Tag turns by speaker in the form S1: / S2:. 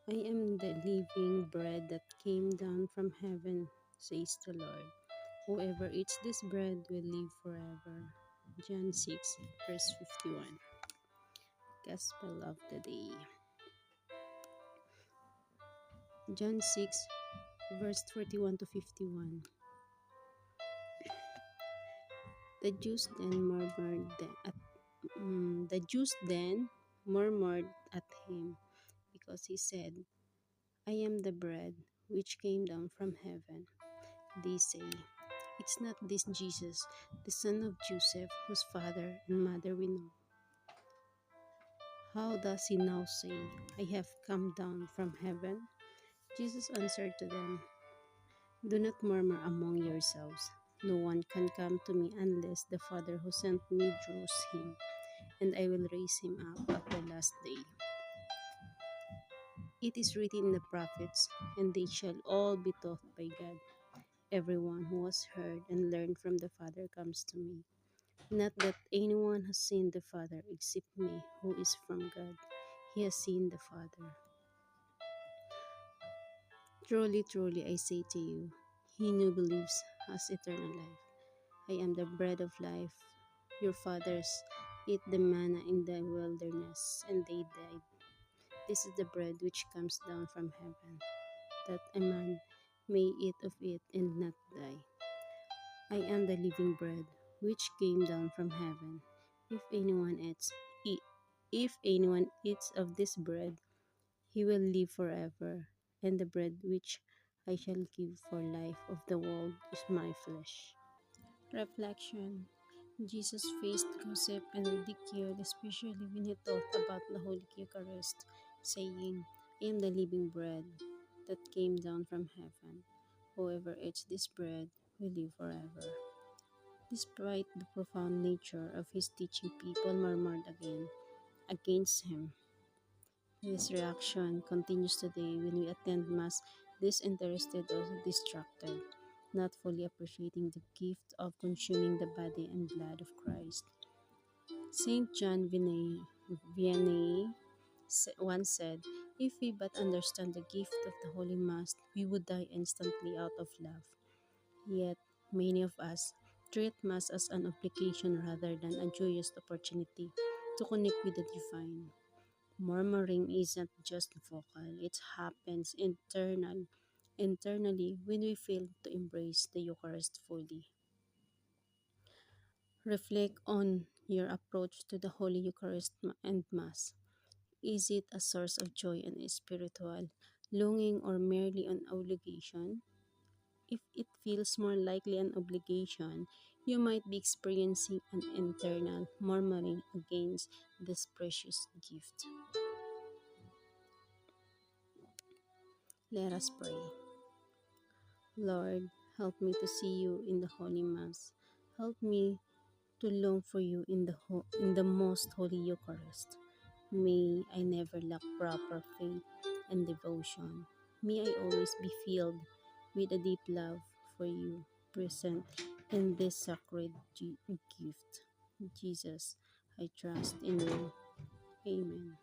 S1: I am the living bread that came down from heaven, says the Lord. Whoever eats this bread will live forever. John 6, verse 51. Gospel of the Day. John 6, verse 41 to 51. The Jews then murmured at him because he said, I am the bread which came down from heaven. They say, it's not this Jesus, the son of Joseph, whose father and mother we know. How does he now say, I have come down from heaven? Jesus answered to them, do not murmur among yourselves. No one can come to me unless the Father who sent me draws him, and I will raise him up at the last day. It is written in the prophets, and they shall all be taught by God. Everyone who has heard and learned from the Father comes to me. Not that anyone has seen the Father except me, who is from God. He has seen the Father. Truly, truly, I say to you, he who believes has eternal life. I am the bread of life. Your fathers ate the manna in the wilderness, and they died. This is the bread which comes down from heaven, that a man may eat of it and not die. I am the living bread which came down from heaven. If anyone eats, e- if anyone eats of this bread, he will live forever. And the bread which I shall give for life of the world is my flesh. Reflection. Jesus faced gossip and ridicule, especially when he taught about the Holy Eucharist, saying, I am the living bread that came down from heaven. Whoever eats this bread will live forever. Despite the profound nature of his teaching, people murmured again against him. This reaction continues today when we attend Mass disinterested or distracted, not fully appreciating the gift of consuming the body and blood of Christ. Saint John Vianney once said, if we but understand the gift of the Holy Mass, we would die instantly out of love. Yet, many of us treat Mass as an obligation rather than a joyous opportunity to connect with the divine. Murmuring isn't just vocal, it happens internally when we fail to embrace the Eucharist fully. Reflect on your approach to the Holy Eucharist and Mass. Is it a source of joy and spiritual longing or merely an obligation? If it feels more likely an obligation, you might be experiencing an internal murmuring against this precious gift. Let us pray. Lord, help me to see you in the Holy Mass. Help me to long for you in the most holy Eucharist. May I never lack proper faith and devotion. May I always be filled with a deep love for you, present in this sacred gift. Jesus, I trust in you. Amen.